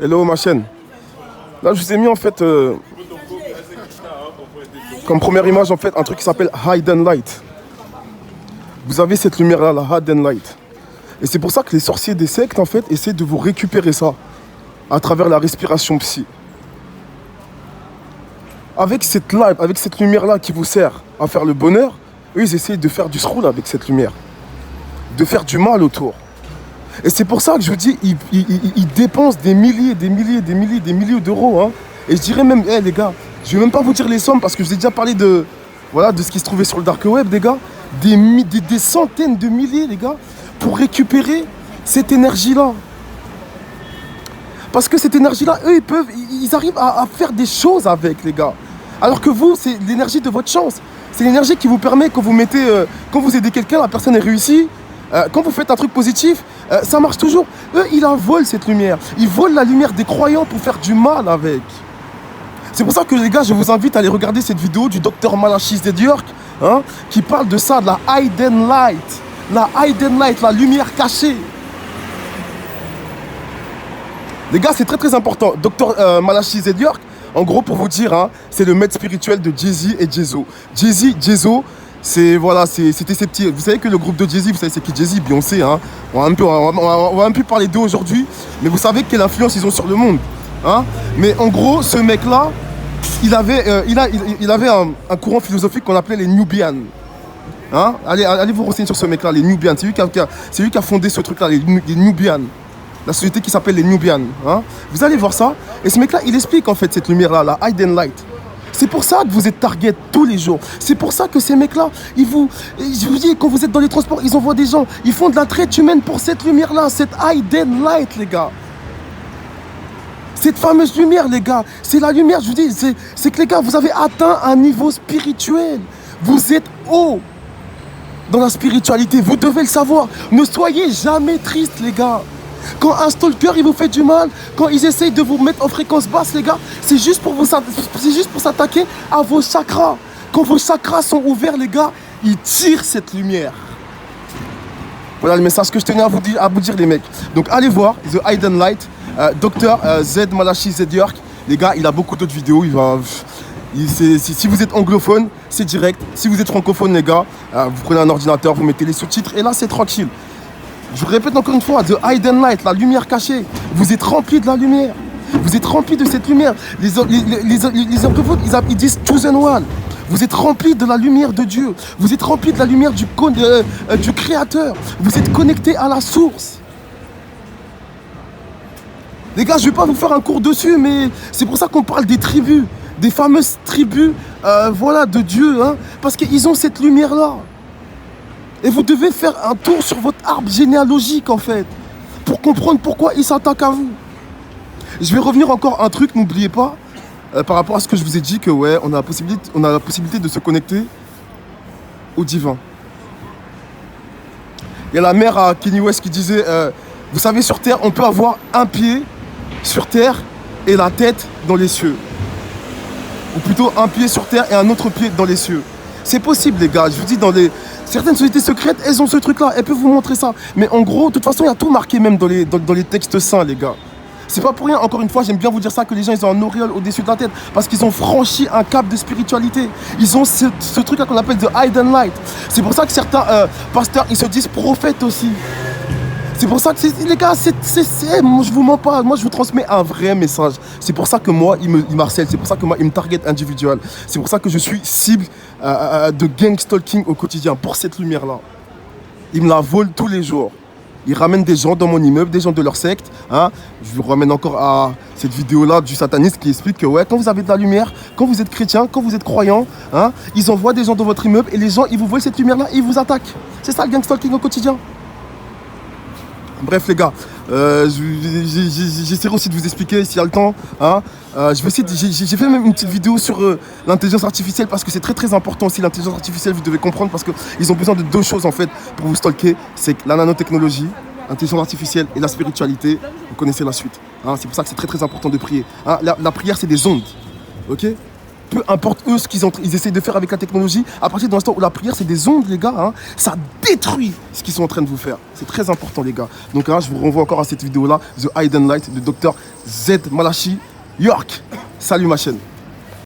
Hello ma chaîne. Là je vous ai mis en fait comme première image en fait un truc qui s'appelle Hidden Light. Vous avez cette lumière là, la Hidden Light. Et c'est pour ça que les sorciers des sectes en fait essaient de vous récupérer ça à travers la respiration psy. Avec cette light, avec cette lumière là qui vous sert à faire le bonheur, eux ils essayent de faire du scroll avec cette lumière. De faire du mal autour. Et c'est pour ça que je vous dis, ils dépensent des milliers d'euros. Hein. Et je dirais même, les gars, je vais même pas vous dire les sommes parce que je vous ai déjà parlé de, voilà, de ce qui se trouvait sur le dark web, les gars. Des centaines de milliers, les gars, pour récupérer cette énergie-là. Parce que cette énergie-là, eux, ils arrivent à faire des choses avec, les gars. Alors que vous, c'est l'énergie de votre chance. C'est l'énergie qui vous permet, quand vous mettez, quand vous aidez quelqu'un, la personne est réussie. Quand vous faites un truc positif, ça marche toujours. Eux, ils en volent cette lumière. Ils volent la lumière des croyants pour faire du mal avec. C'est pour ça que les gars, je vous invite à aller regarder cette vidéo du docteur Malachi Z. Hein, qui parle de ça, de la Hidden Light. La Hidden Light, la lumière cachée. Les gars, c'est très important. Docteur Malachi Z. En gros, pour vous dire, hein, c'est le maître spirituel de Jay-Z et Jay-Z. Jay-Z, c'est, voilà, c'était ces petits... Vous savez que le groupe de Jay-Z, vous savez c'est qui Jay-Z, Beyoncé, hein. On va un peu parler d'eux aujourd'hui, mais vous savez quelle influence ils ont sur le monde, hein. Mais en gros, ce mec-là, il avait un courant philosophique qu'on appelait les Nubians. Hein. Allez vous renseigner sur ce mec-là, les Nubians. C'est lui qui a fondé ce truc-là, les Nubians. La société qui s'appelle les Nubians. Hein. Vous allez voir ça. Et ce mec-là, il explique en fait cette lumière-là, la Hidden Light. C'est pour ça que vous êtes target tous les jours. C'est pour ça que ces mecs-là, je vous dis, quand vous êtes dans les transports, ils envoient des gens. Ils font de la traite humaine pour cette lumière-là, cette Hidden Light, les gars. Cette fameuse lumière, les gars. C'est la lumière, je vous dis, c'est que les gars, vous avez atteint un niveau spirituel. Vous êtes haut dans la spiritualité. Vous devez le savoir. Ne soyez jamais tristes, les gars. Quand un stalker il vous fait du mal, quand ils essayent de vous mettre en fréquence basse, les gars, c'est juste pour s'attaquer à vos chakras. Quand vos chakras sont ouverts, les gars, ils tirent cette lumière. Voilà le message que je tenais à vous dire, les mecs. Donc allez voir The Hidden Light, Dr Malachi Z. Les gars, il a beaucoup d'autres vidéos. Si vous êtes anglophone, c'est direct. Si vous êtes francophone, les gars, vous prenez un ordinateur, vous mettez les sous-titres et là c'est tranquille. Je vous répète encore une fois, The Hidden Light, la lumière cachée. Vous êtes remplis de la lumière. Vous êtes remplis de cette lumière. Les anglophones, ils disent Chosen One. Vous êtes remplis de la lumière de Dieu. Vous êtes remplis de la lumière du Créateur. Vous êtes connectés à la source. Les gars, je ne vais pas vous faire un cours dessus, mais c'est pour ça qu'on parle des tribus. Des fameuses tribus voilà, de Dieu. Hein, parce qu'ils ont cette lumière-là. Et vous devez faire un tour sur votre arbre généalogique, en fait, pour comprendre pourquoi ils s'attaquent à vous. Je vais revenir encore à un truc, n'oubliez pas, par rapport à ce que je vous ai dit, que ouais, on a la possibilité de se connecter au divin. Il y a la mère à Kanye West qui disait, vous savez, sur Terre, on peut avoir un pied sur Terre et la tête dans les cieux. Ou plutôt un pied sur Terre et un autre pied dans les cieux. C'est possible, les gars, je vous dis, certaines sociétés secrètes, elles ont ce truc-là, elles peuvent vous montrer ça. Mais en gros, de toute façon, il y a tout marqué même dans les textes saints, les gars. C'est pas pour rien, encore une fois, j'aime bien vous dire ça, que les gens, ils ont un auréole au-dessus de la tête. Parce qu'ils ont franchi un cap de spiritualité. Ils ont ce truc-là qu'on appelle The Hidden Light. C'est pour ça que certains pasteurs, ils se disent prophètes aussi. C'est pour ça que, les gars, moi, je vous mens pas. Moi, je vous transmets un vrai message. C'est pour ça que moi, il m'harcèle. C'est pour ça que moi, il me target individuel. C'est pour ça que je suis cible de gang stalking au quotidien, pour cette lumière-là. Ils me la volent tous les jours. Ils ramènent des gens dans mon immeuble, des gens de leur secte. Hein. Je vous ramène encore à cette vidéo-là du sataniste qui explique que ouais, quand vous avez de la lumière, quand vous êtes chrétien, quand vous êtes croyant, hein, ils envoient des gens dans votre immeuble et les gens, ils vous volent cette lumière-là et ils vous attaquent. C'est ça le gang stalking au quotidien. Bref les gars, j'essaierai aussi de vous expliquer s'il y a le temps. Hein. J'ai fait même une petite vidéo sur l'intelligence artificielle parce que c'est très important aussi l'intelligence artificielle, vous devez comprendre, parce qu'ils ont besoin de deux choses en fait pour vous stalker. C'est la nanotechnologie, l'intelligence artificielle et la spiritualité. Vous connaissez la suite. Hein. C'est pour ça que c'est très important de prier. Hein. La prière c'est des ondes. Ok. peu importe eux ce ils essayent de faire avec la technologie, à partir de l'instant où la prière c'est des ondes les gars, hein, ça détruit ce qu'ils sont en train de vous faire. C'est très important les gars. Donc hein, je vous renvoie encore à cette vidéo là, The Hidden Light de Dr Z Malachi York. Salut ma chaîne.